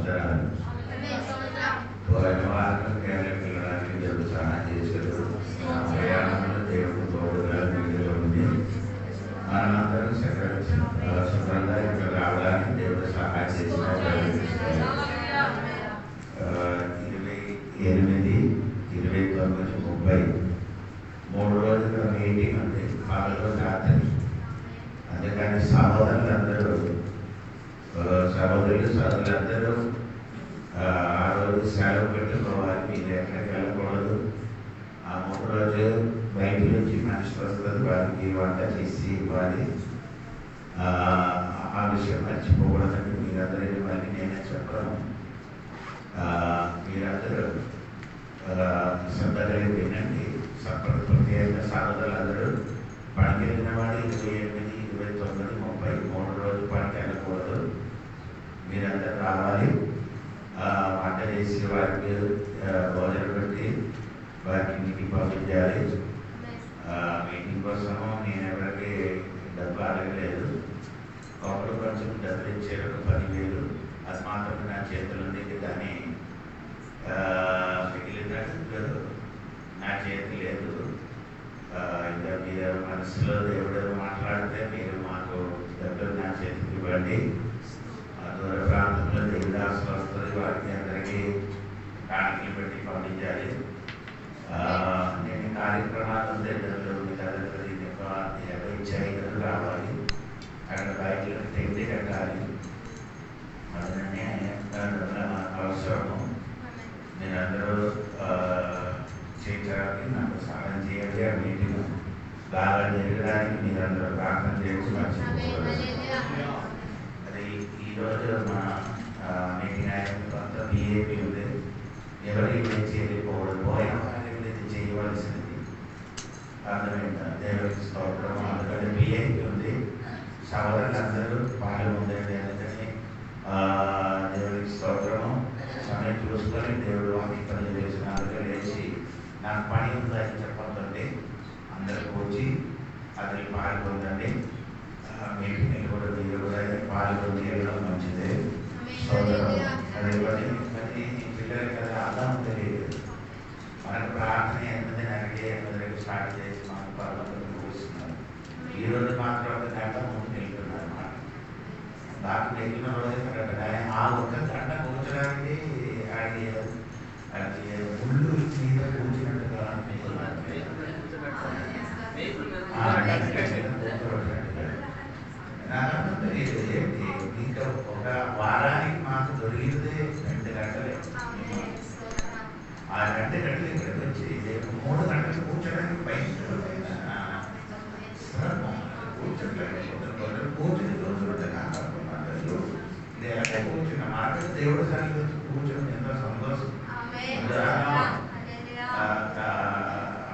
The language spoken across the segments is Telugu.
సంవత్సరాలు. పోయిన వారం కేరళకి వెళ్ళడానికి దేవుడు సహాయం చేశాడు. ప్రయాణంలో దేవుడు తోడుగా వీడిలో ఉంది. మనమందరం శుభ్రంగా ఇక్కడ రావడానికి దేవుడు సహాయం చేసిన 28, 29, 30 3 రోజుల మీటింగ్ ఉంది. పగలు రాత్రి. అందుకని సహోదరులందరూ ఆ రోజు సెలవు పెట్టుకోవాలి. మీరు ఎక్కడికి వెళ్ళకూడదు. ఆ 3 రోజులు బయట నుంచి మనిషి వస్తుంది, వారికి వంట చేసి ఇవ్వాలి. ఆ విషయం మర్చిపోకూడదని మీరందరూ ఇవ్వాలి. నేనే చెప్పను. మీరందరూ శ్రద్ధగా వినండి. ప్రత్యేక సహోదరులందరూ పనికి వెళ్ళిన వాడు 28, 29, 30 3 రోజులు పనికి వెళ్ళకూడదు. మీరందరూ రావాలి. వంట చేసి వారికి భోజనం పెట్టి వారికి ఇంటికి పంపించాలి. మీటింగ్ కోసము నేను ఎవరికి డబ్బు అడగలేదు. ఒకరు కొంచెం డబ్బులు ఇచ్చారు, 10,000. అది మాత్రం నా చేతులు ఉంది. కానీ మిగిలిన నా చేతి లేదు. ఇంకా మీరు మనసులో దేవుడు మాట్లాడితే మీరు మాకు డబ్బులు నా చేతికి ఇవ్వండి. దూర ప్రాంతంలో దేవుడాసులు వస్తుంది, వారికి అందరికీ కాಣಿకలు పెట్టి పంపించాలి. నేను కార్యక్రమాలు ఉంటే చైతలు రావాలి. అక్కడ బయటలో తిండి కట్టాలి. మననే అవసరము. మీరందరూ చేయడానికి నాకు సహాయం చేయాలి. ఆ మీటింగ్ బాగా జరగడానికి మీరందరూ ప్రార్థన చేసి మర్చిపోవాలి. అది ఈరోజు మా మీటింగ్ అయిన కొంత బిఏపీ ఉంది. ఎవరికి నేను చేయకపోవడం పోయిన వారికి చేయవలసింది అర్థమైందా? దేవుడికి స్తోత్రం. అందుకని బిఏపీ ఉంది. సహోదరులందరూ పాలు ఉందండి. అందుకని దేవుడికి స్తోత్రము. సమయం చూసుకొని దేవుడు వాకి పని చేసిన అందుకే లేచి నాకు పని ఉందని చెప్పండి. అందరూ వచ్చి అది పాల్గొందండి. మీటింగ్ కూడా మీరు కూడా పాల్గొని వెళ్ళడం మంచిదే. సోదరు అదే పని పిల్లలకి కదా అర్థం తెలియదు. మనకు ప్రార్థన 8:30కి స్టార్ట్ చేసి మనకు పర్వతం కూర్చున్నారు. ఈరోజు మాత్రం 1 గంట ముందు వెళ్తున్నారు అన్నమాట. నాకు వెళ్ళిన రోజే కరెక్ట్గా ఆ 1 గంట కూర్చోడానికి అది ముళ్ళు మీద కూర్చున్నట్టుగా అనిపిస్తున్నారు. ఇంకా ఒక వారానికి మాకు దొరికితే 2 గంటలే. ఆ 2 గంటలు ఇక్కడికి వచ్చి 3 గంటలు కూర్చోడానికి బయట కూర్చుని రోజులు కూర్చున్న మాట దేవుడు సరిగ్గా కూర్చొని ఎంతో సంతోషం.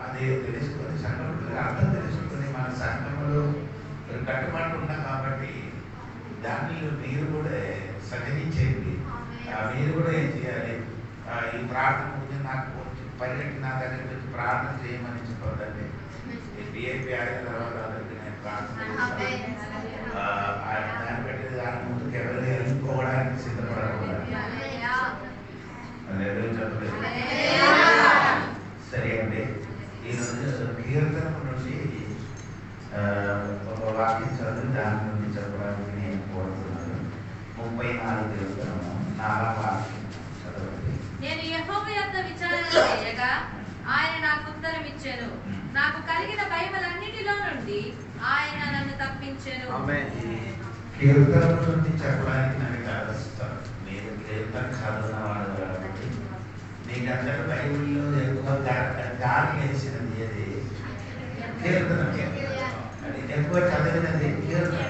అది తెలుసుకొని సంఘంలో అర్థం తెలుసుకొని మన సంఘంలో కట్టుబాటు ఉన్నాం కాబట్టి దానిలో మీరు కూడా సహకరించేది. మీరు కూడా ఏం చేయాలి? ఈ ప్రార్థన గురించి నాకు పరిగెట్టి నా దగ్గరికి వచ్చి ప్రార్థన చేయమని చెప్పదండి. ఈ బిఏపీ అయిన తర్వాత అందరికి నేను ప్రార్థన చేస్తాను. దాన్ని బట్టి దాని ముందుకు ఎవరు వెళ్ళిపోవడానికి సిద్ధపడకూడదు. సరే అండి. ఈరోజు కీర్తన నుండి ఒక వాక్యం చదివి దాని నుండి చెప్పడానికి నేను కోరుతున్నాను. 34 కీర్తనము 4వ వాక్యం చదవండి. నేను యెహోవా యొద్ద విచారణ చేయగా ఆయన నాకు ఉత్తరం ఇచ్చెను. నాకు కలిగిన భయములన్నిటిలో నుండి ఆయన నన్ను తప్పించెను. ఆమేన్. కీర్తన నుండి చెప్పడానికి నాకు చాలా ఇష్టం. మీరు కీర్తన చదువుతున్న వాళ్ళు కాబట్టి మీకందరూ బైబిల్లో ఎక్కువ గాలి వేసినది ఏది? కీర్తన. అది ఎక్కువ చదివినది కీర్తన.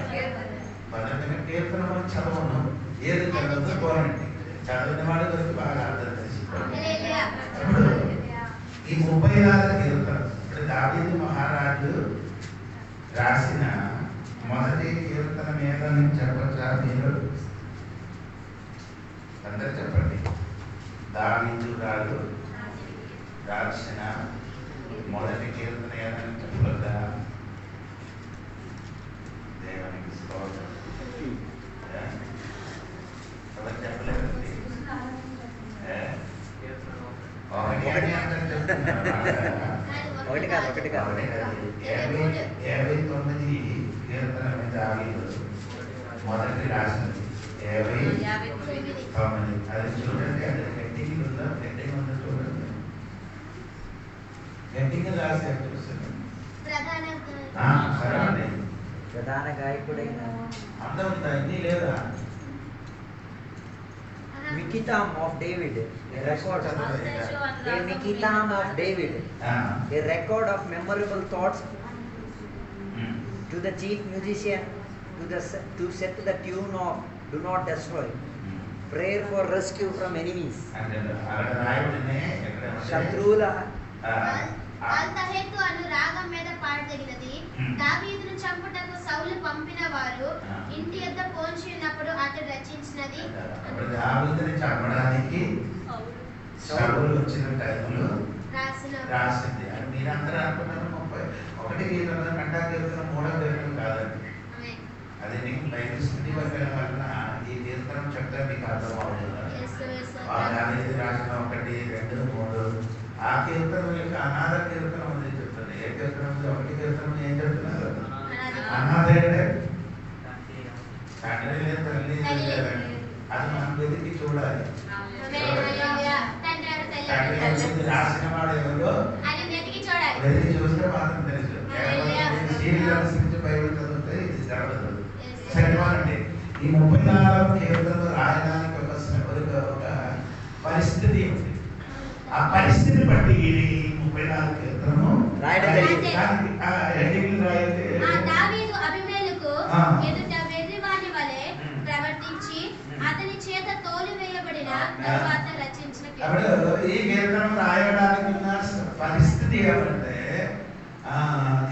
మొదటగా కీర్తన చదవను, ఏది చదవద్దు పోరండి. చదివిన వాడి గురించి బాగా అర్థం చేసుకోండి. ఇప్పుడు ఈ 34 కీర్తన ఇప్పుడు దావీదు మహారాజు రాసిన మొదటి కీర్తన మీద నేను చెప్పచ్చా? మీరు అందరు చెప్పండి. దావీదు రాజు రాసిన మొదటి కీర్తన ఏదని చెప్పవద్దా? దేవునికి స్తోత్రం. ఎవరు చెప్పలేదండి? ఒకటి కాదు 59 కీర్తన మీద మొదటి రాసినది 59. అది చూడండి, అది హెడ్డింగ్ ఉందా? హెడ్డింగ్ ఉందా చూడండి. హెడ్డింగ్ రాసి చూస్తుంది. ప్రధాన గాయకుడైన అర్థం ఉందా? ఇన్ని లేదా? Miktam of David, a record of Miktam of David, a record of memorable thoughts to the chief musician, to set the tune of Do Not Destroy, prayer for rescue from enemies. శత్రువుల అల్తహేతు అను రాగం మీద పాడదగినది. దావీదును చంపుటకు సౌలు పంపిన వారు ఇంటి యొద్ద పోంచి ఉన్నప్పుడు అతడు రచించినది. దావీదుని చంపడానికి సౌలు వచ్చిన టైంలో రాసింది. అని మీరందరూ అనుకున్నారు 31 కీర్తన, 2వ కీర్తన, 3వ కీర్తన కాదండి. అది నీకు బైబిల్ స్టడీ వెళ్ళడం వలన ఈ కీర్తన చెప్తే మీకు అర్థం అవుతుంది. దావీదు రాసిన 1, 2, 3 ఆ కీర్తన యొక్క అనాథ కీర్తన ఉంది చెప్తుంది. ఏ కీర్తన ఉంది? 1 కీర్తన ఏం చెప్తున్నారు? అనాథ అంటే తండ్రి లేదు, తల్లి లేదండి. అది మనం వెతికి చూడాలి. తండ్రి రాసిన వాడు ఎవరో వెతికి చూస్తే మాత్రం తెలుసు. బైబిల్ చదివితే ఇది జరగదు. సరిపోనండి. ఈ 34 కీర్తనలు రాయడానికి ఒక పరిస్థితి ఉంది. ఆ పరిస్థితిని బట్టి ఈ 34 కీర్తనను రాయడం జరిగింది. దావీదు అబీమెలెకు ఎదుట వెర్రివాని వలె ప్రవర్తించి అతని చేత తోలివేయబడిన తరువాత రచించిన కీర్తన. ఈ కీర్తన రాయడానికి ఉన్న పరిస్థితి ఏమంటే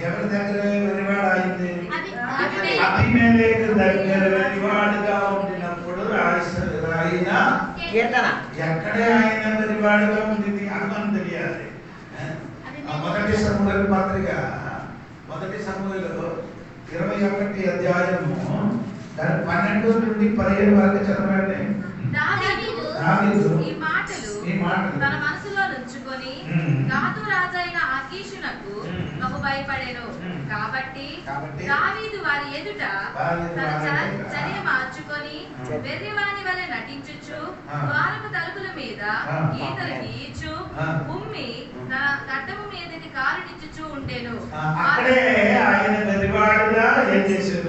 ఎవరి దగ్గర వెర్రివాడు అయింది? అబీమెలెకు దగ్గర వెర్రివాడుగా ఉండినప్పుడు రాయిన కీర్తన. ఎక్కడే ఆయన వెర్రివాడుగా ఉంది అని మనం తెలియాలి. మొదటి సమూయేలు పత్రిక 1 సమూయేలు 21 అధ్యాయము 12 నుండి 17 వరకు చదవండి. దావీదు ఈ మాటలు తన మనసులో ఉంచుకొని గాతు రాజైన ఆకీషునకు బహు భయపడెను. కాబట్టి దావీదు వారి ఎదుట తన చర్య మార్చుకొని వెర్రివాని వలె నటించుచు ద్వారపు తలుపుల మీద ఈతలు గీయిచు ఉమ్మి తన కట్టము మీదకి కాలునిచ్చుచు ఉండెను. అక్కడే ఆయన వెర్రివాడుగా ఏం చేశాడు?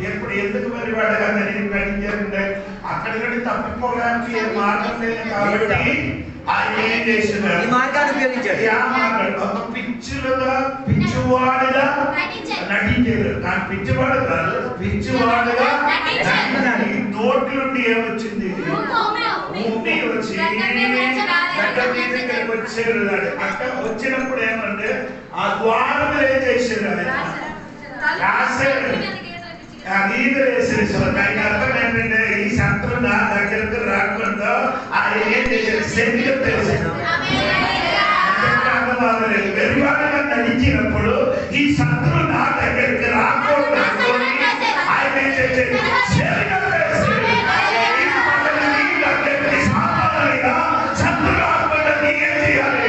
ఎప్పుడు ఎందుకు వెర్రివాడుగా నటించారంటే అక్కడ నుండి తప్పిపోవడానికి ఏ మార్గం లేదు కాబట్టి ఆయన ఏం చేస్తున్నాడు? ఈ మార్గాన్ని ఉపయోగించాడు. ఒక పిచ్చివాడుగా నటించాడు. కానీ పిచ్చివాడు కాదు, పిచ్చివాడుగా నోటి నుండి ఏమొచ్చింది? ఉమ్మి వచ్చి గడ్డ మీదకి వచ్చాడు. అక్కడ వచ్చినప్పుడు ఏమంటే ఆ ద్వారం ఏం చేశాడు? రాశాడు. దానికి అర్థం ఏంటంటే ఈ శత్రువు నా దగ్గరకు రాకుండా ఆయన ఏం చేశాడు? శరీరం తెలిసాడు. వెర్రివాడుగా నడిచినప్పుడు ఈ శత్రువు నా దగ్గరికి రాకుండా ఆయన ఏం చేశాడు? శరీరం తెలిసాడు. శత్రువు రాకుండా ఏం చేయాలి?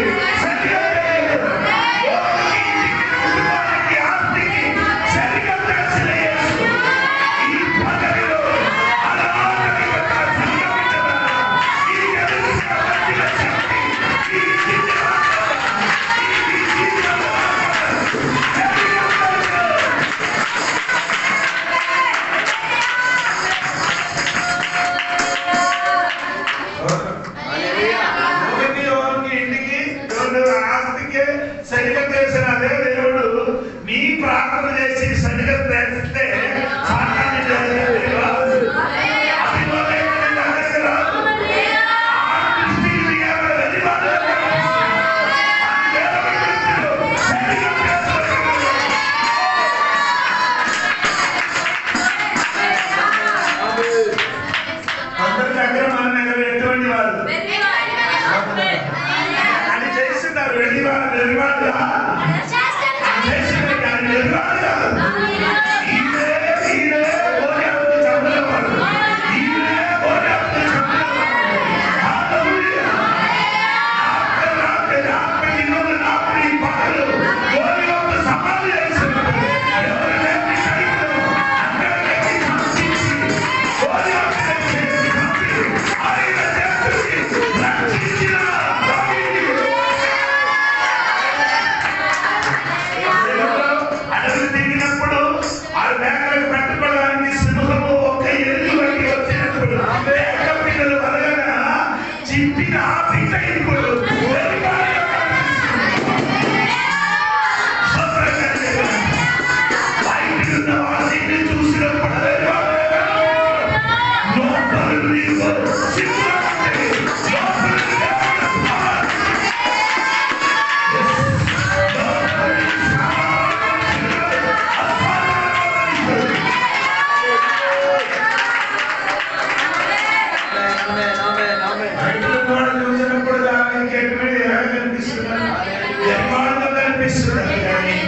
కనిపిస్తున్నది కానీ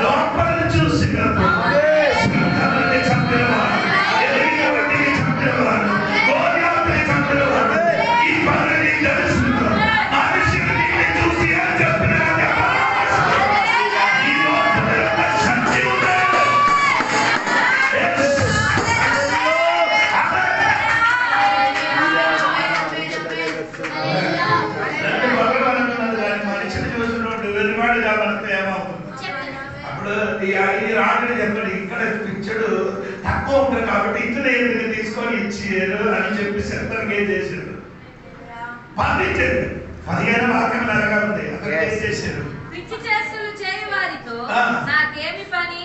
లోపల చూసినప్పుడు సింహాన్ని చంపినవాడు, ఎలియాని చంపినవాడు, గోలియాతుని చంపినవాడు ఈ పనులని తెలుసుకుంటూ మనుషుల్ని చూసి ఏం చెప్పినాడు? ఈ లోపల శక్తి ఉంది. మనిషిని చూసినప్పుడు వెలువాడు కాబట్టి ఏమవుతుంది? అప్పుడు ఈ రాజుని చెప్పాడు, ఇక్కడ పిచ్చడు తక్కువ ఉంటారు కాబట్టి ఇతను ఎందుకు తీసుకొని ఇచ్చారు అని చెప్పి సెంటర్కి ఏం చేశాడు? పంపించాడు. 15 వాక్యం లాగా ఉంది, అక్కడ ఏం చేశారు? పిచ్చి చేష్టలు చేయు వారితో నాకేమి పని?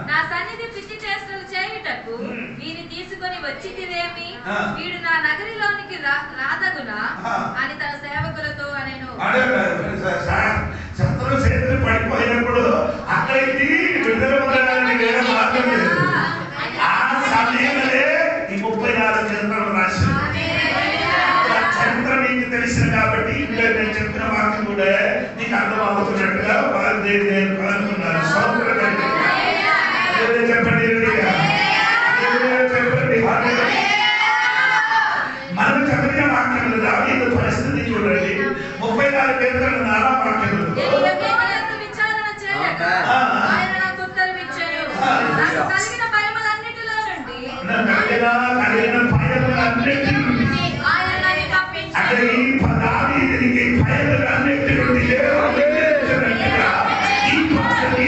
నా సన్నిధి పిచ్చి చేష్టలు చేయుటకు వీని తీసుకొని వచ్చితివేమి? వీడు నా నగరిలోనికి రాదగునా అని తన సేవకులతో అనెను. శత్రు చేతులు పడిపోయినప్పుడు అక్కడికి విడుదల పొందడానికి వేరే మార్గం లేదు. ఆ సమయంలో ఈ 34 చరిత్రలు రాశారు. చరిత్ర నీకు తెలిసిన కాబట్టి ఇంకా నేను చెప్పిన వాక్యం కూడా నీకు అర్థమవుతున్నట్టుగా నేను అనుకున్నాను. చెప్పండి చెప్పండి. మనం చదివిన వాక్యములు దావీదు పరిస్థితి చూడండి. 34 పేర్లను నానా వాక్యములు అక్కడ ఈ దావీదునికి భయములన్నిటి నుండి ఈ పద్ధతి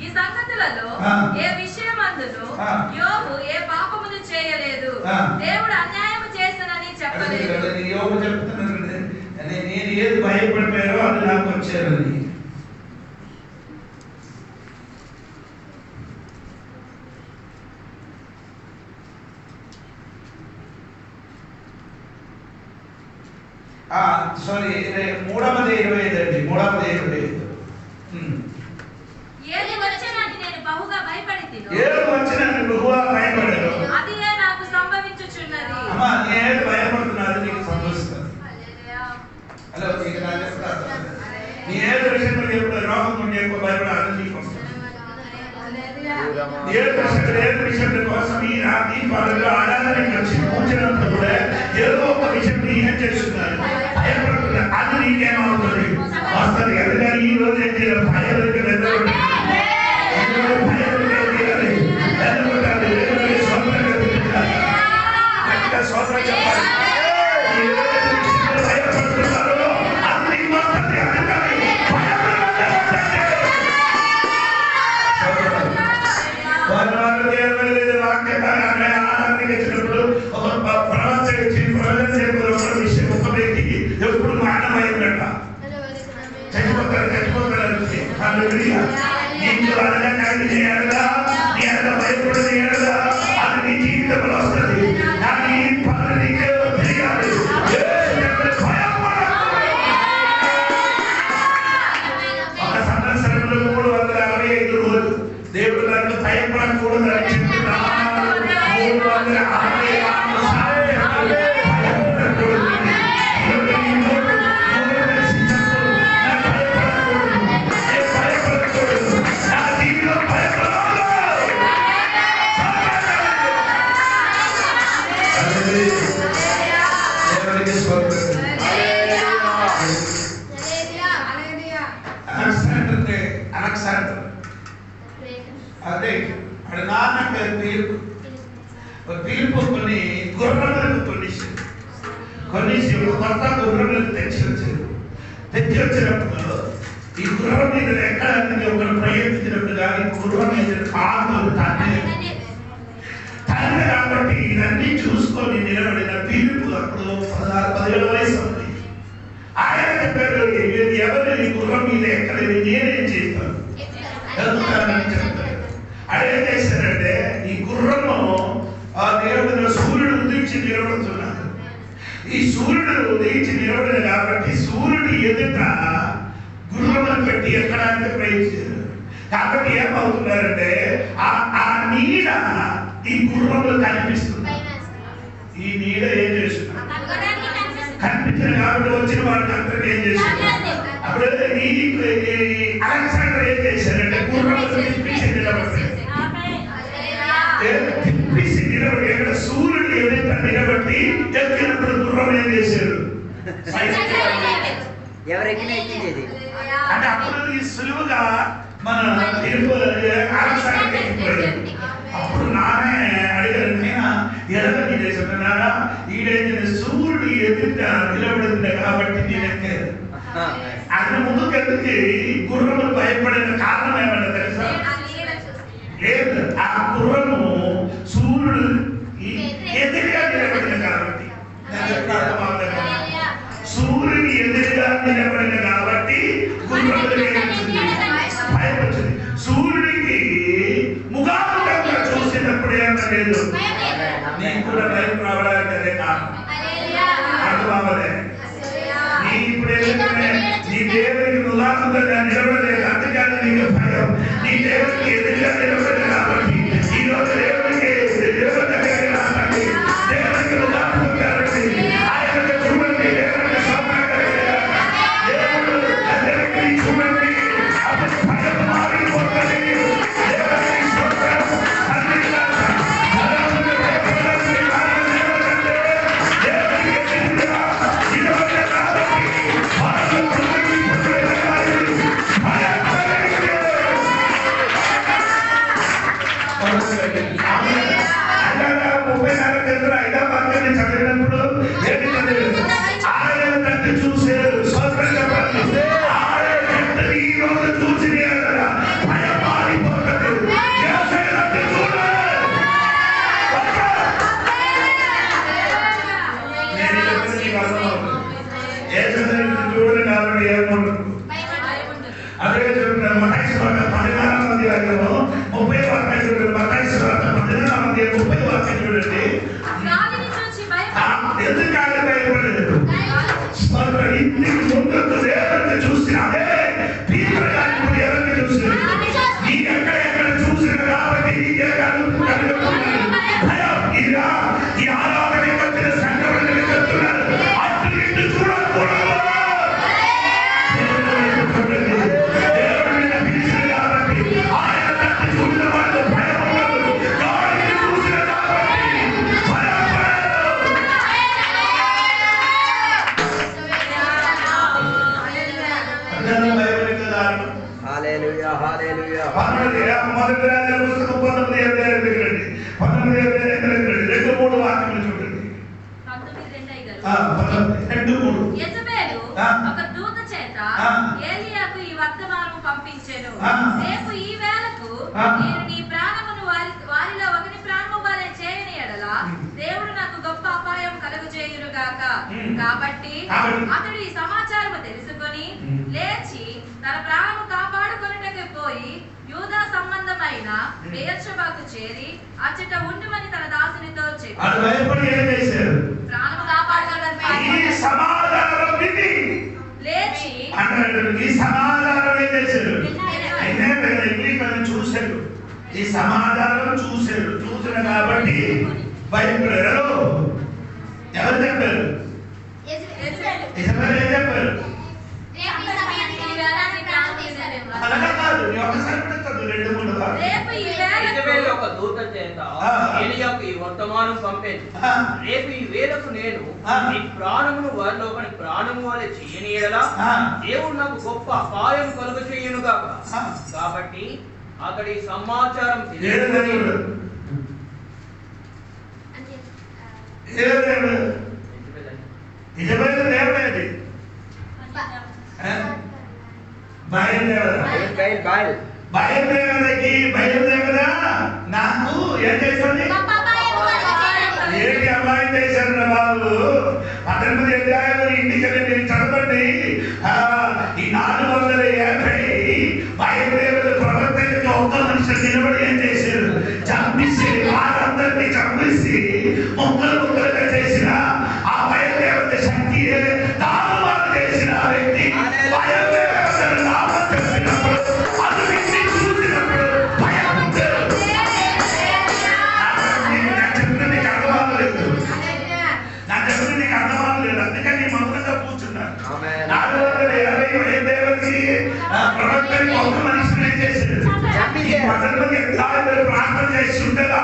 ఈ సంగతులలో ఏ విషయమందును యోబు ఏ పాపమును చేయలేదు, దేవుడు అన్యాయము చేసనని చెప్పలేదు. యోబు చెప్తున్నాడు, నేను ఏది భయపడిపోయారో అది నాకు వచ్చారని. సారీ 3:25 అండి. 3:25 ఏది వచ్చినని నేను బహుగా భయపడితినో, ఏది వచ్చినని బహుగా భయపడాను, అదియే నాకు సంభవించుచున్నది. అమ్మా నేను భయపడుతున్నది నీకు సంభవిస్తుంది. హలో నీకు నా చెప్తాను, నీ ఏది విషయంలో ఎప్పుడు రోగం నుండి ఎక్కువ భయపడాలి నీకు వస్తుంది. ఏది విషయం కోసం ఈ రాత్రి పనులు ఆరాధనకి వచ్చి కూర్చున్నప్పుడు కూడా ఏదో ఒక విషయం ఏం చేస్తున్నారు, భయపడుతున్నారు. అది నీకేమవుతుంది వస్తుంది. అందుకని ఈ రోజు ఏం చేయాలి? భయం సోదరు చెప్పాలి. భయపడుతున్నారు అది వస్తుంది. ఆరాధనకిచ్చినప్పుడు ఒక ప్రవచన విషయం ఒక వ్యక్తికి ఎప్పుడు మానమైందట. చచ్చిపోతారు నీకు అడగా చేయడదా, నీ అడగ భయపడి చేయడదా, అది నీ జీవితంలో వస్తుంది. కానీ ఈ పనులు నీకే తెలియాలి. ఒక సంవత్సరంలో 365 రోజులు దేవుడు నన్ను భయపడకూడదు అని చెప్తున్నాను. 365 అదే వాడు నాన్న పేరు పిలుపు కొన్ని గుర్రములకు కొన్నేసి ఒక కొత్త గుర్రములకు తెచ్చి వచ్చినప్పుడు ఈ గుర్రం మీద ఎక్కడానికి ఒకరు ప్రయత్నించినప్పుడు కానీ గుర్రం మీద కాదు తండ్రి కాబట్టి ఇవన్నీ చూసుకొని నిలబడిన తీర్పు అప్పుడు 17 వయసు ఉంది. ఆయన చెప్పారు ఎవరు ఈ గుర్రం మీద ఎక్కడని నేనేం చేస్తాను చెప్తారు. అదేం చేశారంటే ఈ గుర్రము ఆ దేవుడు సూర్యుడు ఉదయించి నిలబడుతున్నాడు. ఈ సూర్యుడు ఉదయించి నిలబడదు కాబట్టి సూర్యుడు ఎదుట గుర్రమును పెట్టి ఎక్కడానికి ప్రయత్నించారు. కాబట్టి ఏమవుతున్నారంటే ఆ నీడ ఈ గుర్రంలో కనిపిస్తుంది. ఈ నీడ ఏం చేస్తున్నారు కనిపించారు కాబట్టి వచ్చిన వాళ్ళకి అందరికీ ఏం చేస్తున్నారు. అప్పుడు అలెగ్జాండర్ ఏం చేశారంటే గుర్రంలో తిప్పించి నిలబడి ఎక్కడ సూర్యుడు ఎదుట నిలబడి ఎక్కినప్పుడు గుర్రం ఏం చేశారు ఎవరెక్కినా ఎక్కించేది అంటే అప్పుడు ఈ సులువుగా మన అప్పుడు నానే అడిగారు నేను ఎలాగని చేశాను నానా ఈడైతే సూర్యుడు ఎదుట నిలబడింది కాబట్టి నేను ఎక్కాను. ఆయన ముందుకెందుకు గుర్రము భయపడిన కారణం ఏమన్నా తెలుసా? లేదు, ఆ గుర్రము సూర్యుడు ఎదురుగా నిలబడింది కాబట్టి సూర్యుని ఎదురుగా నిలబడింది కాబట్టి గుర్రము భయం వచ్చింది. సూర్యుడికి ముఖాముఖంగా చూసినప్పుడు ఏమన్నా లేదు, నీకు కూడా భయం రావడానికి అదే కారణం. అర్థమవలే నీ ఇప్పుడు ఏదైతే నీ దేవుడికి ముఖాముఖంగా నిలబడలేదు అందుకని నీకు భయం. నీ దేవుడికి ఎదురుగా నిలబడలేదు కాబట్టి ఈ రోజు దేవుడికి దేవుడి దగ్గరికి రాకండి, దేవుడికి ముఖాముఖంగా రండి. ఆయన చూడండి, దేవుడికి దేవుడు అందరికీ చూడండి, అప్పుడు భయం మారిపోతుంది. చదివినప్పుడు ఆయన తండ్రి చూసారు ఈ రోజు చూసి భయం మారిపోతుంది. చూడని కాబట్టి ఏమవుతుంది అదే చెప్తున్నారు. మతాయి సువార్త 14వ అధ్యాయంలో 30వ వాక్యం చూడండి. మతాయి సువార్త 14వ అధ్యాయం 30వ వాక్యం చూడండి. ఎందుకంటే భయపడలేదు ఇంటికి ముందు ఎవరిని చూసినా అదే పీతర్ గారిని ఎవరిని చూసిన నీకు ఎక్కడ చూసిన కాబట్టి నీకే భయం. ఇదిగా ఈ ఆరాధన వచ్చిన సంఘటన చెప్తున్నారు. అటు ఇటు చూడకూడదు. దేవుడిని పిలిచిన కాబట్టి ఆయన తట్టు చూసిన వాళ్ళు భయం ఉండదు. గాడిని చూసిన కాబట్టి భయపడదు. హల్లెలూయా హల్లెలూయా. మొదటి రాజుల పుస్తకం 19వ అధ్యాయం దగ్గరండి. 19వ అధ్యాయం దగ్గరండి. 2-3 వాక్యములు చూడండి. 2-3 యెజబెలు ఒక దూత చేత ఏలీయాకు ఈ వర్తమానము పంపించెను. రేపు ఈ వేళకు నేను నీ ప్రాణమును వారిలో ఒకని ప్రాణము వలె చేయని ఎడల దేవుడు నాకు గొప్ప అపాయం కలుగజేయును గాక. కాబట్టి అతడు ఈ సమాచారము తెలుసుకొని లేచి తన ప్రాణము కాపాడుకొనుటకు పోయి యూదా సంబంధమైన బెయేర్షెబాకు చేరి అచ్చట ఉండుమని తన దాసునితో చెప్పాడు. ప్రాణము కాపాడుకొనుటకు ఈ సమాధానం విని లేచి అన్నాడు. ఈ సమాధానం ఏం చేశాడు? చూశాడు. ఈ సమాధానం చూశాడు. చూసిన కాబట్టి భయపడారు. ఎవరు చెప్పారు? ఇజబెల్ ఏం చెప్పారు? అలాగే కాదు. ఒకసారి పెడతాడు 2-3 రేపు ఈ వేళకు ఇజబెల్ ఒక దూత చేత ఏలీయాకు ఈ వర్తమానం పంపెను. రేపు ఈ వేళకు నేను నీ ప్రాణమును వారిలో ఒకని ప్రాణము వలె చేయని ఎడల దేవుడు నాకు గొప్ప అపాయం కలుగజేయును గాక. కాబట్టి అతడి సమాచారం తెలుసుకొని ఇజబెల్ దేవుడేది భయం బయలుదేరదా నాకు ఏం చేస్తుంది ఏంటి అమ్మాయి చేశారు బాబు 18 అధ్యాయాలు ఇంటికి వెళ్ళి చదవండి. ఈ 450 బయలుదేరదు ప్రవర్తనకి ఒక్క మనిషి నిలబడి ఏం చేశారు? చంపేసి వారందరినీ చంపేసి ముక్కలుగా చేసిన ఆ బయలుదేరత శక్తి దారుణాలు చేసిన వ్యక్తి బయలుదేరత నామం చెప్పినప్పుడు అది వ్యక్తి చూసినప్పుడు భయం నా చెప్పిన నీకు అర్థం లేదు. అందుకని నీ మౌనంగా కూర్చున్నాను. 450 బయలుదేరకి ప్రవర్తనకి ఒక్క మనిషిని చేశారు. 18 ప్రార్థన చేసి ఉండగా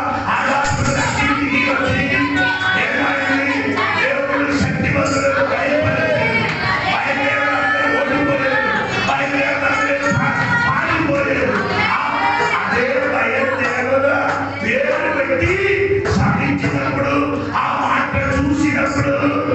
సాధించినప్పుడు ఆ మాట చూసినప్పుడు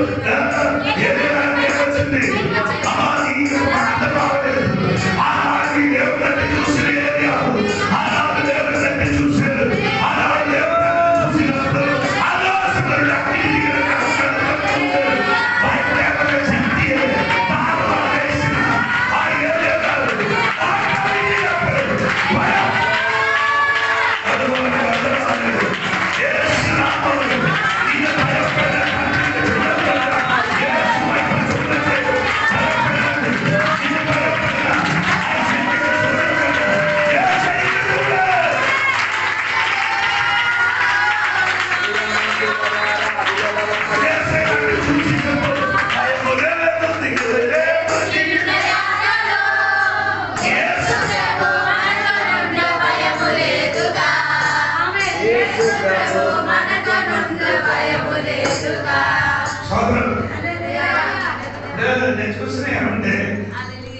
నేను చూసిన ఏమంటే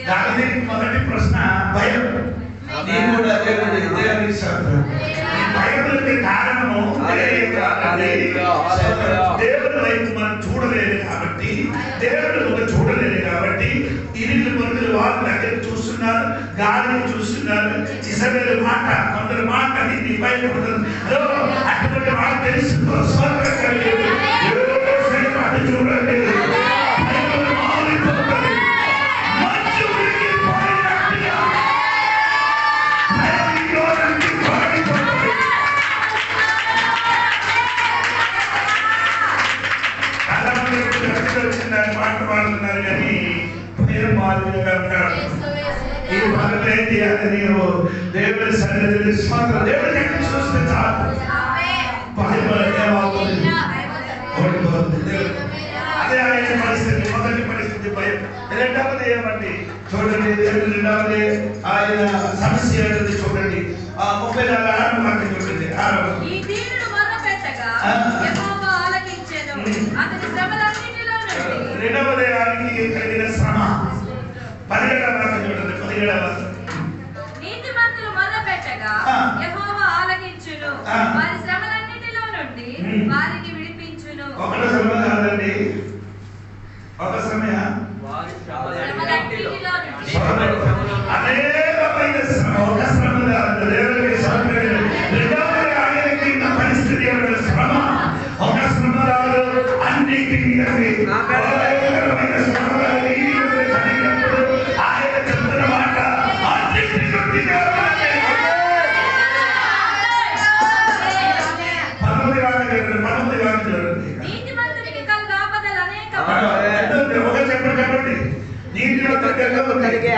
దాని మొదటి ప్రశ్న భయం. నేను కూడా భయములకి కారణము దేవుడి వైపు మనం చూడలేదు కాబట్టి, దేవుడు ఒక చూడలేదు కాబట్టి ఇరువురు మనుషులు వాళ్ళ దగ్గర చూస్తున్నారు, గాలిని చూస్తున్నారు. ఇసబెల్ మాట కొందరు మాట నీ భయపడుతుంది. అటువంటి వాళ్ళు తెలుసుకో అది చూడండి. మాట పాడుతున్నారు కానీ భయం మాదిరిగా ఈ పనులు ఏం చేయాలి? నీవు దేవుడి సన్నిధిని స్వాతంత్రం దేవుడికి ఎక్కడ చూస్తే చాలు అదే ఆయన పరిస్థితి. మొదటి పరిస్థితి భయం. రెండవది ఏమండి చూడండి, రెండవది ఆయన సమస్య ఏంటది చూడండి. 34 వాక్యం చూడండి. రెండవది ఆయనకి కలిగిన శ్రమ 17వ వాక్యం చూడండి. 17వ వాక్యం. నీతిమంతులు మొర్రపెట్టగా యెహోవా ఆలకించును, వారి శ్రమలన్నిటిలో నుండి వారిని విడిపించును. ఒక శ్రమ కాదండి, ఒక సమయం వారి శ్రమలన్నిటిలో అనేకమైన శ్రమ. ఒక శ్రమ కాదు, దేవుడికి సమర్పణ. రెండవది ఆయనకి ఉన్న పరిస్థితి ఏమైనా శ్రమ. ఒక శ్రమ రాదు, అన్నిటికీ ఆయన చెప్తున్న మాట అన్నిటి నుండి చెప్పండి. నీటి కలిగే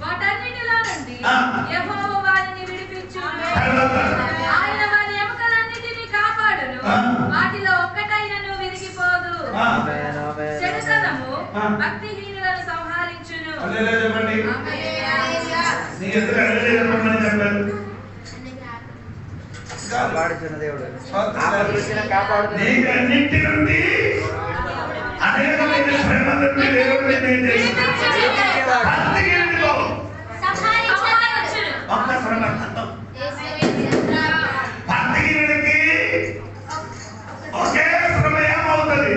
వాటన్నిటిలో నుండి యెహోవా వారిని విడిపించును. ఆయన వారి ఎముకలన్నిటినీ కాపాడును, వాటిలో ఒక్కటైనను విరిగిపోదు. చెడుతనము భక్తిహీనులను సంహరించును. కాపాడుచున్న దేవుడు అన్నింటి నుండి అనేకమైన శ్రమ నుండి దేవుడు ఒక్క శ్రమ భక్తిహీనుడికి ఒకే శ్రమ ఏమవుతుంది?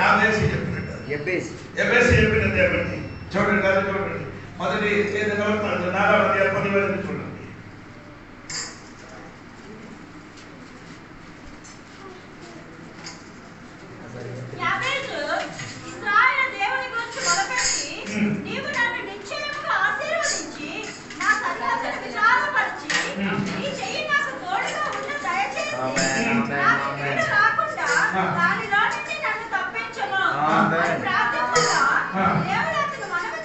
యాబేసి చెప్పినట్టు ఎబేసి చెప్పినట్టు చెప్పండి. చూడండి కదా, చూడండి మొదటి ఏదైనా 4:10 చూడండి. నీవు నన్ను నిశ్చయముగా ఆశీర్వదించి నా సరిహద్దును విశాలపరిచి నీ చెయ్యి నాకు తోడుగా ఉండ దయచేసి నాకు కీడు రాకుండా దానిలో నుండి నన్ను తప్పించుము అని ప్రార్థించగా దేవుడు అతను మనవి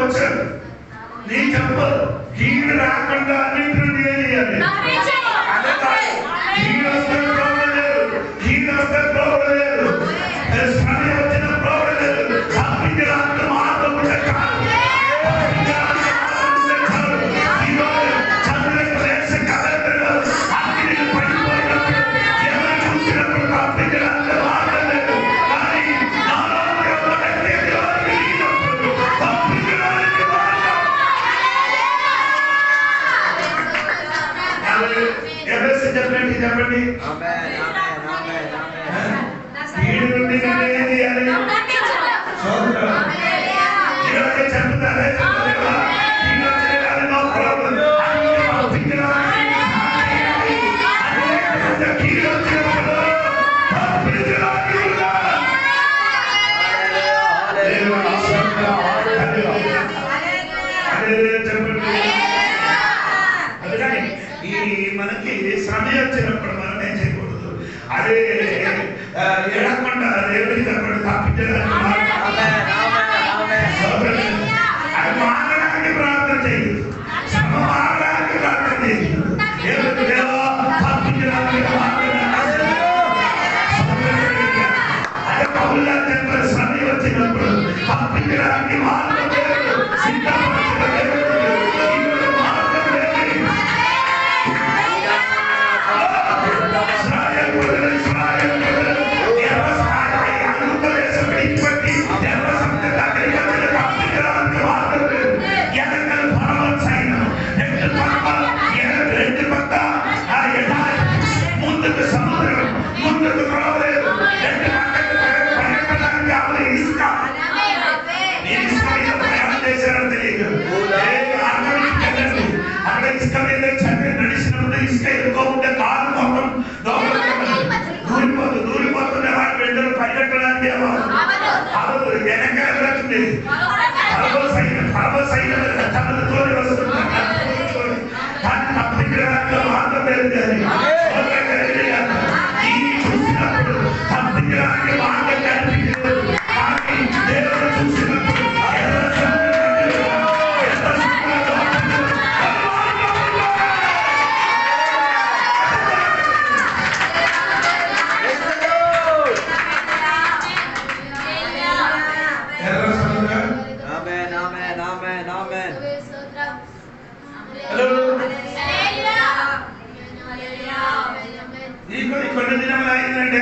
చేశాడు. నీ చెప్పు కీడు రాకుండా అన్నింటి నుండి ఏం చేయాలి? అదే కాదు, కీడు వస్తే ప్రాబ్లం లేదు, కీడు వస్తే ప్రాబ్లం లేదు, సమయం వచ్చిన ప్రాబ్లం లేదు. తప్పించడానికి మార్గం ఉంటే కాదు, చెప్పండి. కీడు నుండి ఏం చేయాలి? చెప్తారే మనకి సమయం వచ్చినప్పుడు మనం ఏం చేయకూడదు, అదే ఎడకుండా దేవుడికి తప్పించడానికి అది మారడానికి ప్రార్థన చేయదు, శ్రమ మారడానికి ప్రార్థన చేయదు, తప్పించడానికి అదే పౌలు గారు చెప్పారు, సమయం వచ్చినప్పుడు తప్పించడానికి మార్గం లేదు, సిద్ధపరచలేదు. కొన్ని దినములు అయిందంటే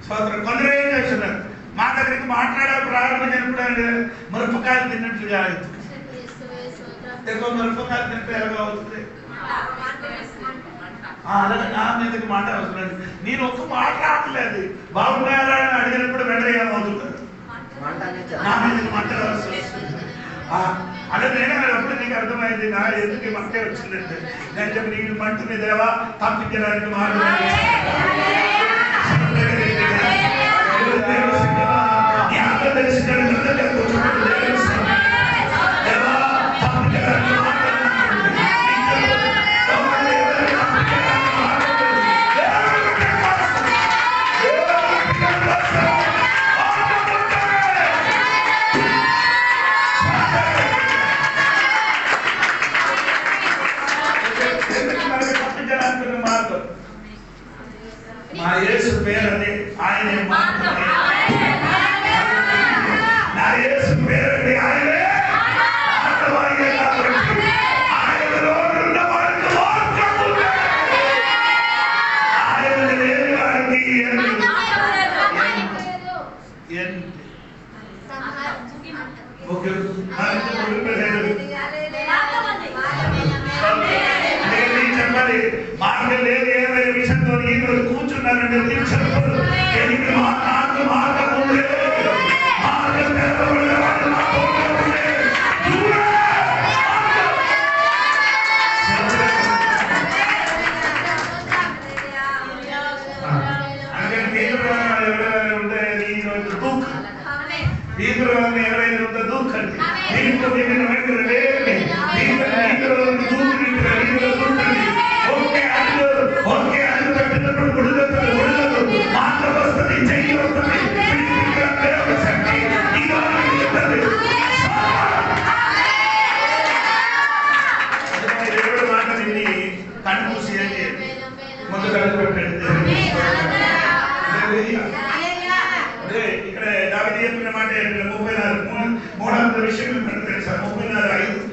సోదరు కొందరు ఏం చేస్తున్నారు, మా దగ్గరికి మాట్లాడే ప్రారంభించినప్పుడు మిరపకాయలు తిన్నట్లుగా అవుతుంది. ఎక్కువ మిరపకాయలు తింటే ఎలాగో అవుతుంది, అలాగే నా మీదకి మాట వస్తున్నాడు. నేను ఒక్క మాట రావట్లేదు, బాగున్నారా అని అడిగినప్పుడు వెంటనే ఏమవుతుంటారు, నా మీదకి మాట వస్తుంది. అదే నేను అప్పుడు నీకు అర్థమైంది నా ఎందుకు మంటే వచ్చిందంటే, నేను చెప్పి నీకు మంట మీదేవా తప్పించడానికి మార్గం మా యేసు పేరని ఆయనే మార్గం, నా యేసు పేరని ఆయనే ఆయనలో ఉన్న వారికి మార్గం ఉంది, ఆయన లేని వారికి చెప్పాలి. మార్గం లేదు ఏమైనా విషయంతో కూర్చుని చూస్తున్నానంటే మీరు చెప్పరు ఎనికి నాకు మార్గం ఉంది మార్గం తెరవబడిన వాడు నా తోడుగా ఉంది అందుకని తీవ్రమైన ఎవరైనా ఉంటే ఈరోజు దుఃఖ తీవ్రమైన ఎవరైనా ఉంటే దుఃఖండి దీంట్లో నిన్న వెంటనే ఇక్కడ దావిది చెప్పిన మాట 34 విషయం తెలుసా 34:5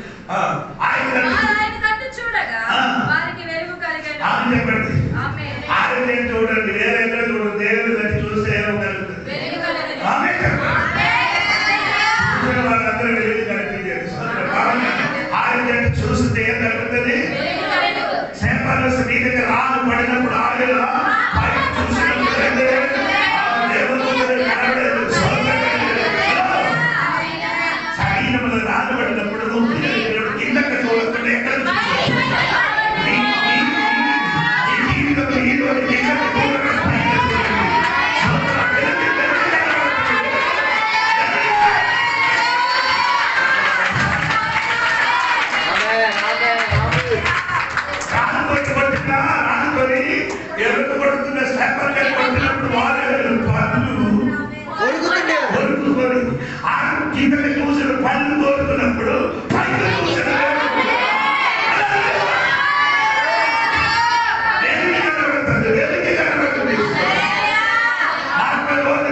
చూడండి వేరే చూడండి దేవుడు దాన్ని చూస్తే ఏమవుతుంది వాళ్ళందరూ వెలుగు కనిపించారు చూస్తే ఏం కలుగుతుంది సేపలు మీ దగ్గర రాను పడినప్పుడు ఆడేలా శరీరంలో రానబడినప్పుడు కిందకి చూడకుండా ఎక్కడ ఎవరు కొడుతున్న స్టాపర్ గారు కొట్టినప్పుడు వాళ్ళు కిందకి చూసిన పళ్ళు కోరుతున్నప్పుడు పైకి చూసిన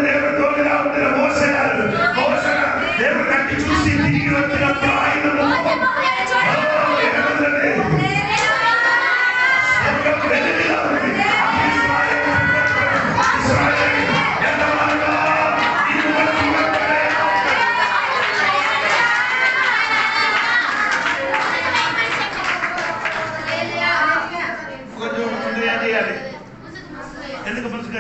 దేవుడు తోడుగా ఉంటున్న మోసగారు దేవుడు కట్టి చూసి తిరిగి వచ్చినప్పుడు ఆయన ఎందుకు ముసుగు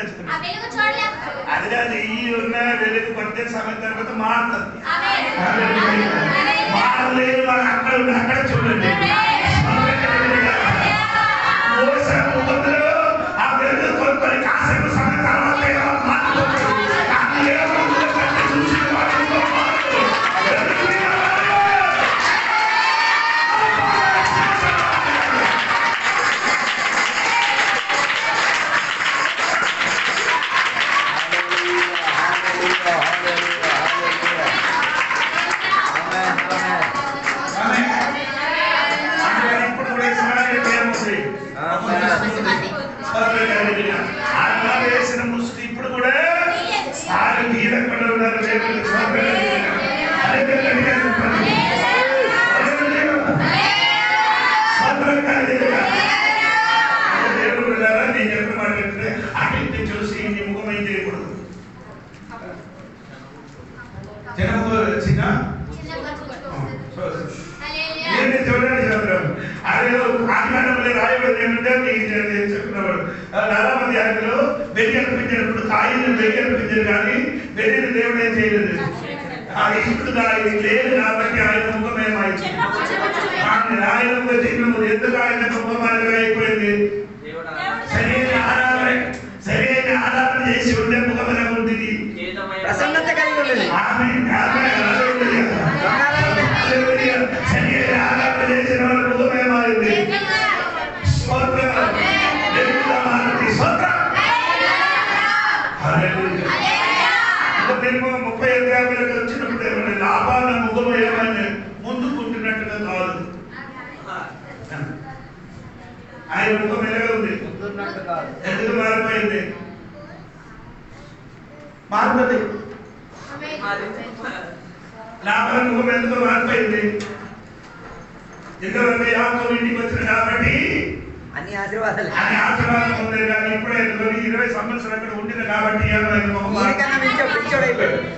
అది కాదు ఈ ఉన్న వెలుగు పడితే సమయం తర్వాత మారుతుంది మారలేదు మనం అక్కడ చూడండి ఆ వెలుగు కొనుక్కొని కాసేపు సమయం తర్వాత వేసిన ముసుగు ఇప్పుడు కూడా ఆయన తీరకుండా ఉన్నారు దేవుడు నేను చెప్పిన మాట అటు చూసి నీ ముఖం ఏం చేయకూడదు చిన్న చూడండి చంద్రం అదే ఆజ్ఞానంలో రాయబడి ఏమంటే చెప్పినవాడు 4వ అధ్యాయంలో వెయ్యి అనిపించినప్పుడు కాయలు వెయ్యి అనిపించారు కానీ వెయ్యిని దేవుడు ఏం చేయలేదు ఇప్పుడు లేదు కాబట్టి ఆయన ముఖమేమైంది ఆయన చిహ్నము ఎందుకు ఆయన ముఖమాలుగా అయిపోయింది సరైన ఆరాధన చేసి ఉండే ముఖమైన ఉంటుంది ప్రసన్నత కలిగి ఉండేది చేసిన వాళ్ళ ముఖమేమైంది 35 వచ్చినప్పుడు ఏమైనా లాభాల ముఖం ఏమైనా ముందుకుంటున్నట్టుగా కాదు ఆయన ముఖం ఎలాగ ఉంది ఎందుకు మారిపోయింది మారుతుంది లాభాల ముఖం ఎందుకు మారిపోయింది ఎందుకంటే యాకోబు ఇంటికి వచ్చిన కాబట్టి అన్ని ఆశీర్వాదాలు ఉంది కానీ ఇప్పుడే 20 సంవత్సరాలు అక్కడ ఉండింది కాబట్టి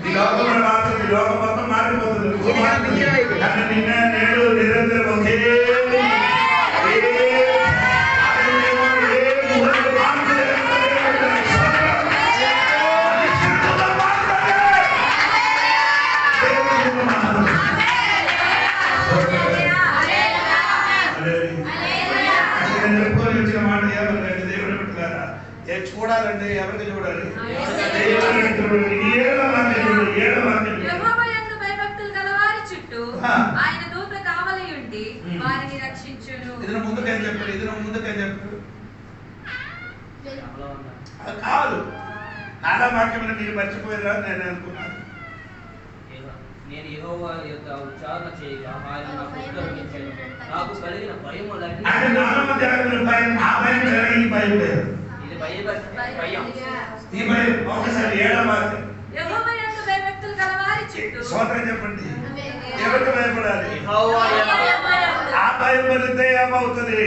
ఈ లోకంలో మాత్రం ఈ లోకం మొత్తం మారిపోతుంది నిన్న నేడు నిరంతరం ఒకే చూడాలండి? ఎవరికి చూడాలి? దేవునికి చూడండి. 7వ వాక్యం చూడండి. 7వ వాక్యం యెహోవా యందు భయభక్తులు గలవారి చుట్టూ ఆయన దూత కావలి ఉండి వారిని రక్షించును. ఇదిన ముందుకేం చెప్పారు? ఇదిన ముందుకేం చెప్పారు? అది కాదు. 4వ వాక్యం మీరు మర్చిపోయారా? నేను అనుకున్నాను. నేను యెహోవా యొక్క ఉచ్చారణ చేయగా ఆయన నాకు ఉత్తరమిచ్చాడు. నాకు కలిగిన భయములన్నీ అంటే 4వ అధ్యాయంలో భయం, ఆ భయం వేరే, ఈ భయం వేరే. ఇది భయం. ఈ భయం ఒకసారి 7వ వాక్యం. యెహోవా యందు భయభక్తులు గలవారి చుట్టూ స్తోత్రం చెప్పండి. ఎవరికి భయపడాలి? యెహోవా ఆ భయం వలితే ఏమవుతుంది?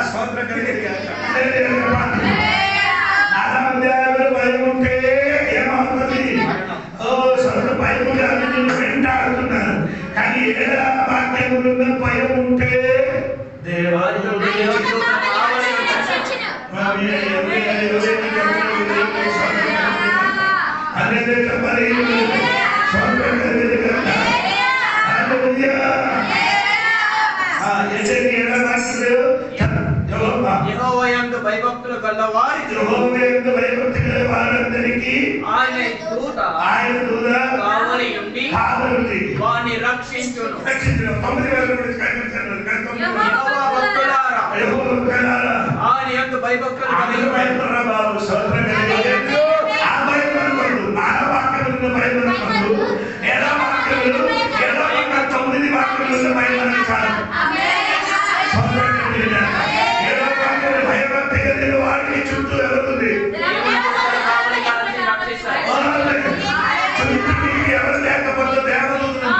స్తోత్రం కలిగింది. 4వ అధ్యాయంలో భయం ఉంటే ఏమవుతుంది? సొంత భయం కాదు, నేను వెంటాడుతున్నాను. కానీ 7వ వాక్యంలో భయం ఉంటే దేవాలయం యెహోవా యందు భయభక్తులు గలవారి వారందరికీ ఆయన దూత కావలి ఉండి వారిని రక్షించును. యెహోవా భక్తులారా ఆయన యందు భయభక్తులు వాడికి చుట్టూ ఎవరుంది? ఎవరు లేకపోతే దేవదూతలు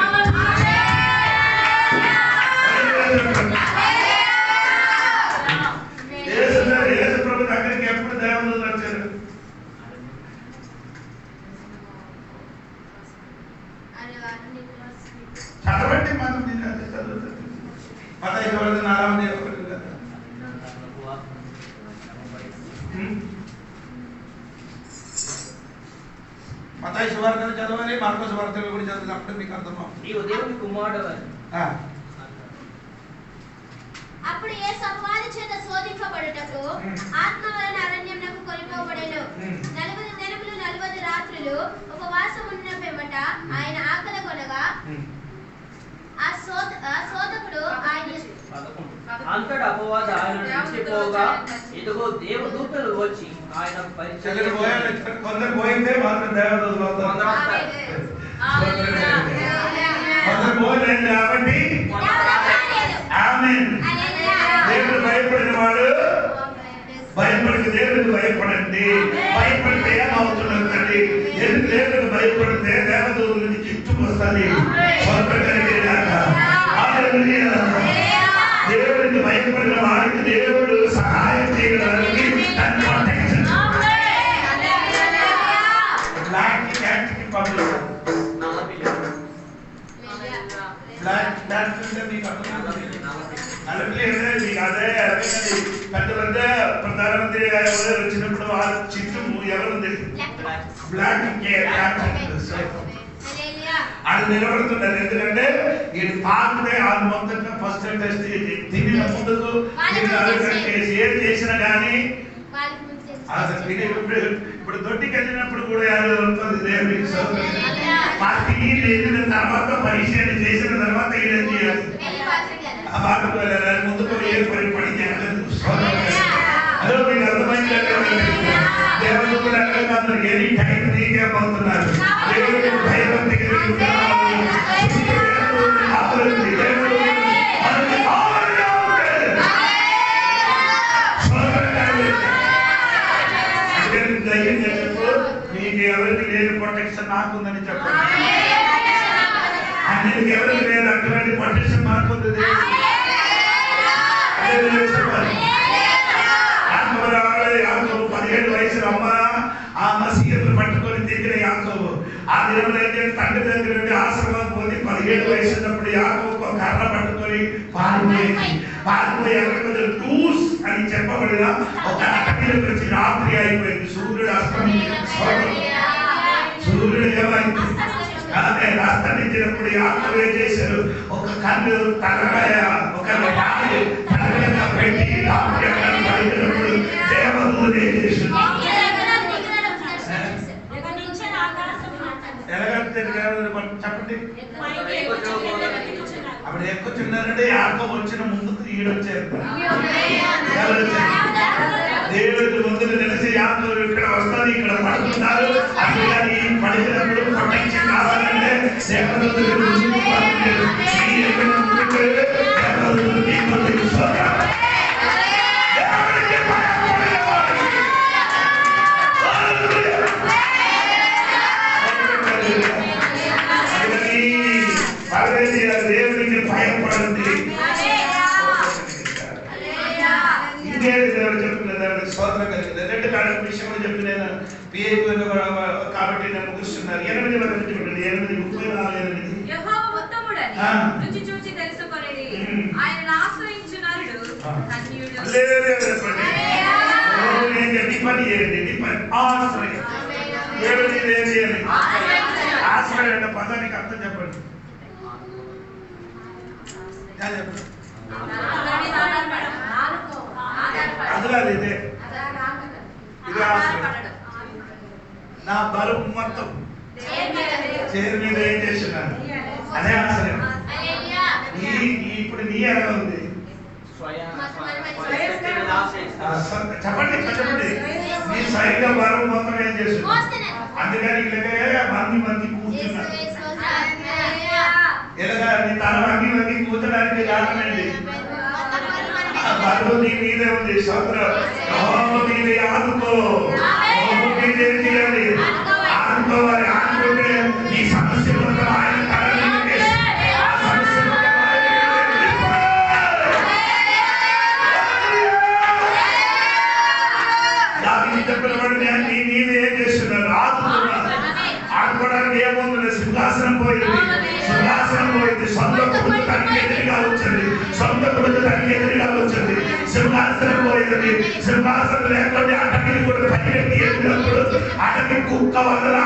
యేసు ప్రభు దగ్గరికి ఎప్పుడు దేవదూతలు వచ్చారు? చదవండి. మనం చదువుతుంది. 4వ మత్తయి సువార్తను చదవాలి, మార్కు సువార్తను కూడా చదివితే అప్పుడు మీకు అర్థమవుతుంది. నీవు దేవుని కుమారుడు. అప్పుడు యేసు అపవాది చేత శోధింపబడుటకు ఆత్మ వలన అరణ్యమునకు కొనిపోబడెను. 40 దినములు 40 రాత్రులు ఉపవాసం ఉన్న పిమ్మట ఆయన ఆకలి కొనగా ఆ శోధకుడు ఆయన అంతటా అపవాది ఆయన విడిచిపోగా ఇదిగో దేవదూతలు వచ్చి ఆయన కొందరు పోయిందే మాత్రం దేవదూతలు కొందరు పోయింది కాబట్టి దేవుడు భయపడిన వాడు భయపడితే దేవుడికి భయపడండి. భయపడితే ఏమవుతున్నదండి? ఎందుకు దేవుడికి భయపడితే దేవదూతలు చుట్టుకొస్తుంది. దేవుడికి భయపడిన వాడికి దేవుడు సహాయం చేయడానికి ప్రధానమంత్రి వచ్చినప్పుడు వాళ్ళ చుట్టూ ఎవరుంది? అది నిలబడుతున్నారు. ఎందుకంటే ఇది తాగితే అది మొత్తం ఫస్ట్ టెస్ట్ తిని ముందుకు ఏం చేసినా కానీ ఇప్పుడు దొడ్డికి వెళ్ళినప్పుడు కూడా ఉంటుంది దేవుడికి వెళ్ళిన తర్వాత పరిశీలన చేసిన తర్వాత ఏం చేయాలి? ఆ బాటకు వెళ్ళాలి. ముందుకు ఏ పని చేయాలి? అదో మీకు అర్థమైంది. దేవుడు అందరూ ఎనీ టైం నీకే పోతున్నారు. దేవుడికి భయభక్తి మీకు ఎవరికి లేని ప్రొటెక్షన్ నాకుందని చెప్పండి. అన్నిటికి ఎవరికి లేదు అటువంటి ప్రొటెక్షన్ నాకుంది. 17 వయసులో అమ్మ సీఎం పట్టుకొని తిరిగిన యాకోబు ఆ దినంలో తండ్రి దగ్గర నుండి ఆశ్రమం పోయి 17 వయసు ఉన్నప్పుడు యాకోబు కర్ర పట్టుకొని పారిపోయి ఎక్కడ టూస్ అని చెప్పబడిన ఒక అటవీలోకి వచ్చి రాత్రి అయిపోయింది. సూర్యుడు సూర్యుడు ఏమైంది? అస్తమించినప్పుడు యాకోబు ఏం చేశారు? ఒక కన్ను తలకాయ ఒక తలకాయ పెట్టి రాత్రి దేవదూత ఏం చేశారు? చెప్పండి. కూర్చున్నారు. అప్పుడు ఎక్కుచున్నారంటే యాకోబు వచ్చిన ముందుకు ఈడొచ్చారు. దేవుడి ముందు తెలిసి యాకోబు ఇక్కడ వస్తారు, ఇక్కడ పడుతున్నారు. అందుకని పడినప్పుడు పట్టించి కావాలంటే దేవదూతలు ముందుకు పడుతున్నారు. ఈ ఎక్కడ ముందుకు దేవదూతలు మీకు తెలుసుకోరా. దేవుడికి భయపడండి. ఇదే దేవుడు చెప్తున్నారు. స్తోత్రం కలిగింది. రెండు కాడ విషయంలో చెప్పి నేను కాబట్టి నేను ముగిస్తున్నాను. 8 వరకు చూడండి. 8:34. యెహోవా ఉత్తముడని రుచి చూచి తెలుసుకొనిరి. ఆయనను ఆశ్రయించు నరుడు ధన్యుడు. ఆశ్రయం అన్న పదానికి అర్థం చెప్పండి. అదిలాది ఇదే ఇది ఆశ్రయం. నా బరువు మొత్తం చేరు మీద ఏం చేస్తున్నాను అదే ఆశ్రయం. ఇప్పుడు నీ ఎలా ఉంది చెప్పండి చెప్పండి. నీ సరిగ్గా బరువు మొత్తం ఏం చేస్తున్నా. అందుకని మంది కూర్చున్నారు. ఎలాగా నీ తల వంగి కూర్చోడానికి కారణమేంటి? బరువు నీ మీదే ఉంది. స్తోత్రం మీద ఆదుకో. మీద ఏం చేయాలి? ఆదుకోవాలి. ఆదుకుంటే నీ సమస్య మొత్తం ఆయన నీ మీద ఏం చేస్తున్నారు? ఆదుకున్నారు. ఆడుకోవడానికి ఏముంది? సింహాసనం పోయింది. సింహాసనం పోయింది. సొంత కొడుకు తనకి ఎదురుగా వచ్చింది. సొంత కొడుకు తనకి ఎదురుగా వచ్చింది. సింహాసనం పోయింది. సింహాసనం లేకపోతే అటవిని కూడా పైకెత్తి ఎదిగినప్పుడు అటవి కుక్క వదల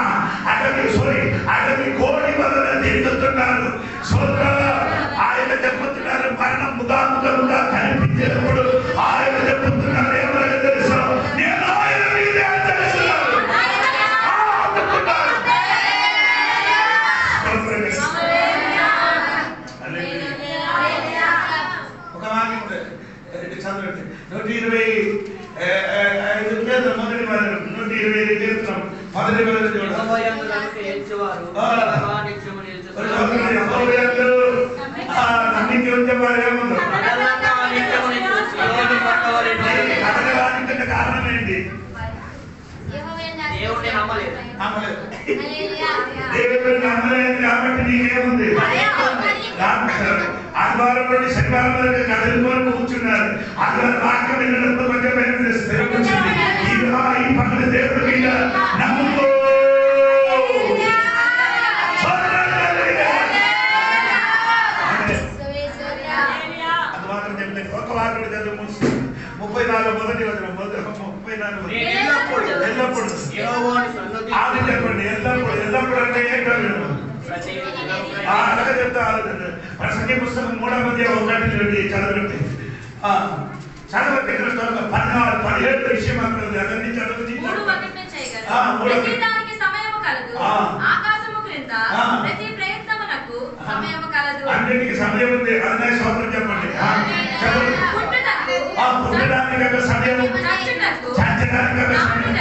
అటవి కోడి వదల తిరుగుతున్నారు. సొంత ఆయన చెప్పుతున్నారు. మరణం ముఖాముఖముగా కనిపించినప్పుడు ఆయన చెప్పుతున్నారు. ఎవరైనా తెలుసా? నేను ఆయన మీదే తెలుసున్నాను. ఒక వాక్యం చదవండి. 125 కీర్తన మొదటి వచనం. 125 కీర్తన మొదటి వచనం కారణం ఏంటి? దేవుడిని నమ్మలేదు. దేవుడిని నమ్మలేదు కాబట్టి నీకేముంది? ఆదివారం నుండి శనివారం వరకు కదిలిపోయి కూర్చున్నారు. ఆదివారం వాక్యం వినడంతో కొంచెం స్థిరం వచ్చింది. ఈ పక్కన దేవుడి మీద నమ్ముకో. అది మాత్రం చెప్పలేదు. ఒక వారం చదువు 34 మొదటి వచనం. 34 ఎల్లప్పుడు ఆది చెప్పండి. ఎల్లప్పుడు అంటే ఏంటో అలాగే చెప్తా. ప్రసంగి పుస్తకం 3వ అధ్యాయం 1-2 చదవండి. చదవండి. 17 విషయం అక్కడ అదన్నీ చదవండి. ప్రతిదానికి సమయము కలదు. ఆకాశము క్రింద ప్రతి ప్రయత్నమునకు సమయము కలదు. అన్నిటికి సమయం ఉంది. అదే స్తోత్రం చెప్పండి. పుట్టడానికి ఒక సమయం, చంచడానికి ఒక సమయం,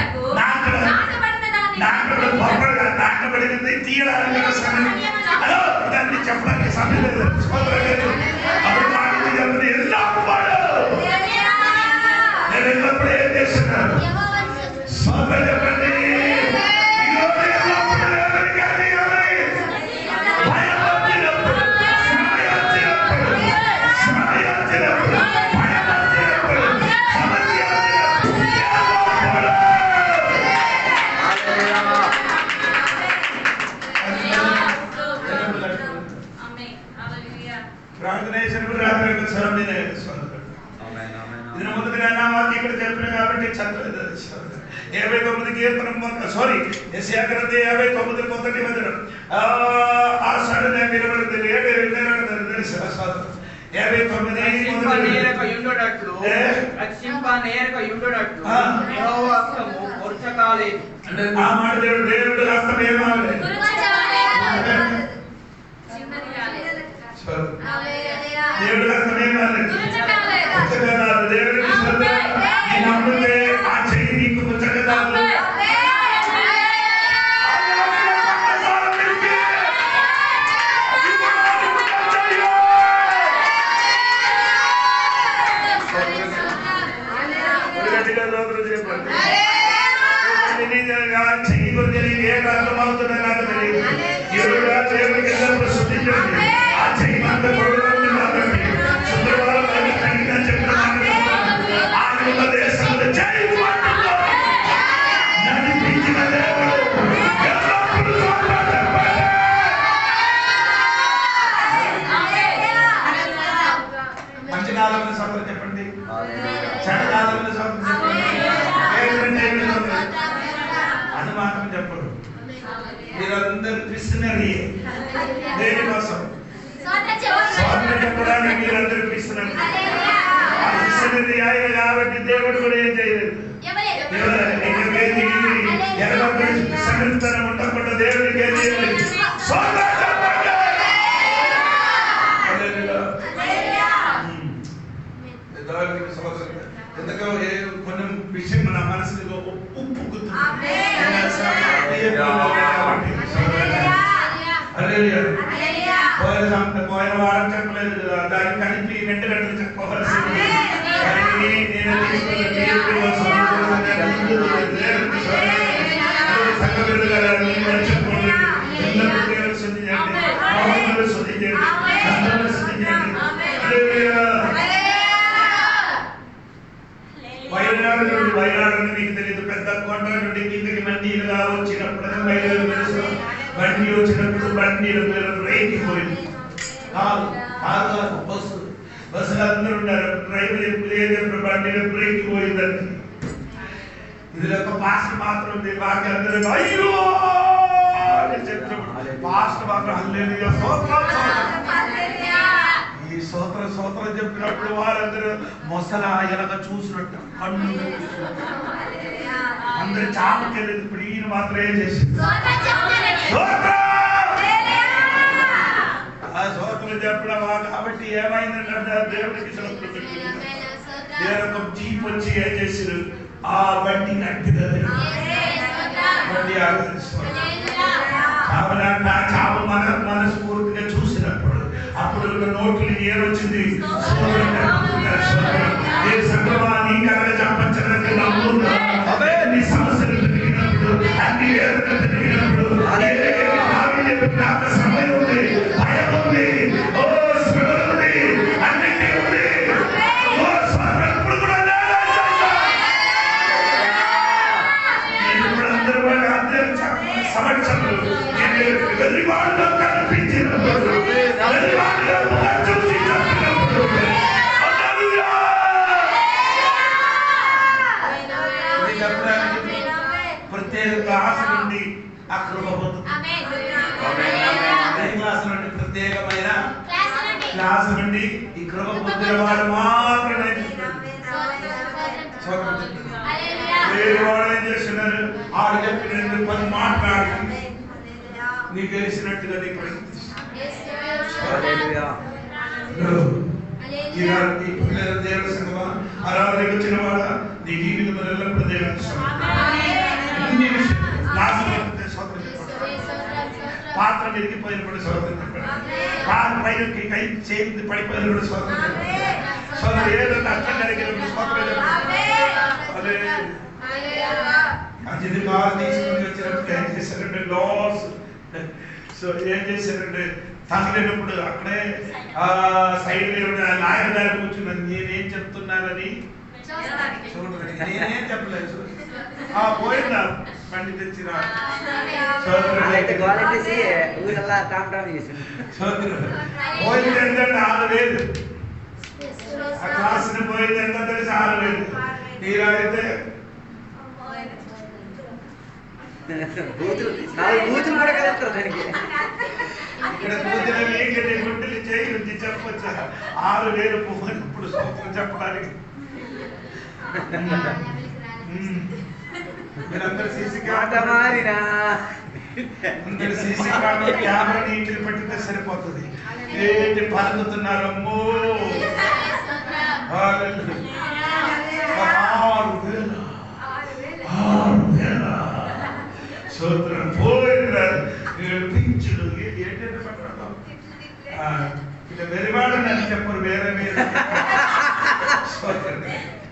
నాటబడినది తీయడానికి ఒక సమయం. హలో, ఇదన్నీ చెప్పడానికి సమయం లేదు. స్తోత్రం లేదు. అప్పుడు మాటలు చెప్పండి. నేను ఎల్లప్పుడూ ఏం చేస్తున్నాను? స్తోత్రం చెప్పండి. ఇక్కడ చెప్పిన కాబట్టి 29 కీర్తన సారీ యెషయా గ్రంథం 59 మొదటి వచనం. ఆ సడనే నిలబడింది. తెలుసా? 59 ఆ మాట దేవుడు హస్తం ఏమాలి. చిన్నది కాలేదు. దేవుడు అర్థమే కాలేదు. దేవుడికి నమ్మితే ఆ చెయ్యి నీకు పుచ్చకదాలు. చెయ్యి గురించి నీకు ఏ అర్థమవుతుందో నాకు తెలియదు. దేవుడికి ఎల్లప్పుడూ శుద్ధించండి. ఆ చెయ్యి అంత పొడుగుగా ఉంది కాబట్టి శుక్రవారం చెప్పిన ఆయన దేశంలో చెయ్యి నడిపించిన దేవుడు ఎల్లప్పుడూ మంచి కాలంలో సభలు చెప్పండి, చెడ్డ కాలంలో సభలు చెప్పండి, అది మాత్రం చెప్పరు. మీరందరూ క్రిస్టియనరీ. దేనికోసం? స్వాతంత్రం చెప్పడానికి మీరందరూ క్రిస్టియనరీ. క్రిస్టియనరీ ఆయన కాబట్టి దేవుడు కూడా ఏం చేయలేదు. సంగీతనం ఉండకుండా దేవుడికి ఏం చేయలేదు. ఎందుకంటే కొన్ని విషయం మన మనసులో ఉప్పు పోయిన వారం చెప్పలేదు కదా, దాన్ని కలిపి 2 గంటలు చెప్పవలసింది. వైరాడు మీకు తెలియదు. పెద్ద కొండ నుండి కిందకి మండీలుగా వచ్చినప్పుడు బండి వచ్చినప్పుడు బండిల మీద రేగిపోయింది. బస్సులు అందరూ ఉన్నారు. డ్రైవర్ ఎప్పుడు బండిలో బ్రేక్ పోయిందని. ఇది ఒక పాస్ట్ మాత్రం ఉంది. బాగా అందరూ అయ్యో చెప్పినప్పుడు పాస్ట్ మాత్రం హల్లెలూయా ఈ స్తోత్రం చెప్పినప్పుడు వారందరూ మొసల ఎలాగ చూసినట్టు కన్ను అందరూ చాపకెళ్ళింది. ఇప్పుడు ఈయన మాత్రం ఏం చేసింది? ఆ స్తోత్రం చెప్పడం కాబట్టి ఏమైందంటే దేవుడికి దేవుడు జీప్ వచ్చి ఏం చేశారు? ఆ బండి నట్టిదని బండి చాప మనస్ఫూర్తిగా చూసినప్పుడు అప్పుడు నోట్లు ఏమొచ్చింది? నీ సమస్యలు పెరిగినప్పుడు అన్ని పెరిగినప్పుడు సమయం ఉంది, భయం ఉంది, ఉంది, అన్నింటి ఉంది. ఇప్పుడు అందరూ సమక్షంలో వెలివాడలో కనిపించినప్పుడు ప్రత్యేక ఆశ నుండి ఆ కృప పొందుతుంది. క్లాస్ నుండి ప్రత్యేకమైన క్లాస్ నుండి ఈ కృప పొందిన వాడు మాత్రమే వేరే వాడు ఏం చేస్తున్నారు? ఆడు చెప్పిన పని మాట్లాడి నీకు తెలిసినట్టుగా నీకు దేవుడు సంగమా ఆరాధనకు వచ్చిన వాడ నీ జీవితంలో ఎల్లప్పుడూ దేవుని పాత్ర విరిగిపోయినప్పుడు స్వాతంత్రం, పైకి కై చేతి పడిపోయినప్పుడు స్వాతంత్రం, ఏదో కష్టం కలిగినప్పుడు స్వాతంత్రం. అది కారు తీసుకుని వచ్చినప్పుడు ఏం చేశారంటే లాస్. సో ఏం చేశారంటే తగిలినప్పుడు అక్కడే సైడ్ నాయన గారు కూర్చున్నది. నేనేం చెప్తున్నానని చూడండి, నేనేం చెప్పలేదు. పోయిందా బండి తెచ్చిరా పోయింది ఏంటంటే 6,000. ఆ క్లాసుని పోయింది ఎంత తెలిసి 6,000. తీరా అయితే బూతులు కూడా కలుపుతారు దానికి. ఇక్కడ కూతురు గుంటలు చేయి చెప్పొచ్చా? 6,000 పోయినప్పుడు సూత్రం చెప్పడానికి. మీరందరూ సీసీ కెమెరా అందరు సీసీ కెమెరా కెమెరాని ఇంటికి పెట్టితే సరిపోతుంది. ఏంటి పలుకుతున్నారు అమ్మో 6,000 సూత్రం పోయింది పింఛుడు ఏంటంటే పట్టడం ఇక వెరివాడు నన్ను చెప్పరు వేరే వేరే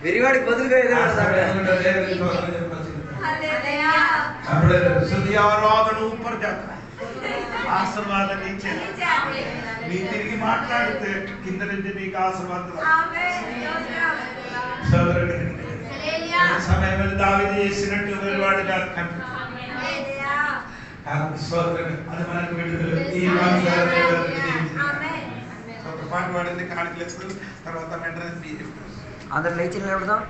వెరివాడికి బదులుగా ఏదో అప్పుడు శుద్ధి ఆరాధన ఊపర్ జాతర ఆశీర్వాదం ఇచ్చే నీ తిరిగి మాట్లాడితే కింద నుంచి నీకు ఆశీర్వాదం సోదరుడు సమయం దావీదు చేసినట్టు వెరివాడు కాదు సోదరుడు అది మనకు విడుదల ఈ ఒక పాట పాడింది కాಣಿకలు తర్వాత వెంటనే అందరు లేచి నిలబడదాం.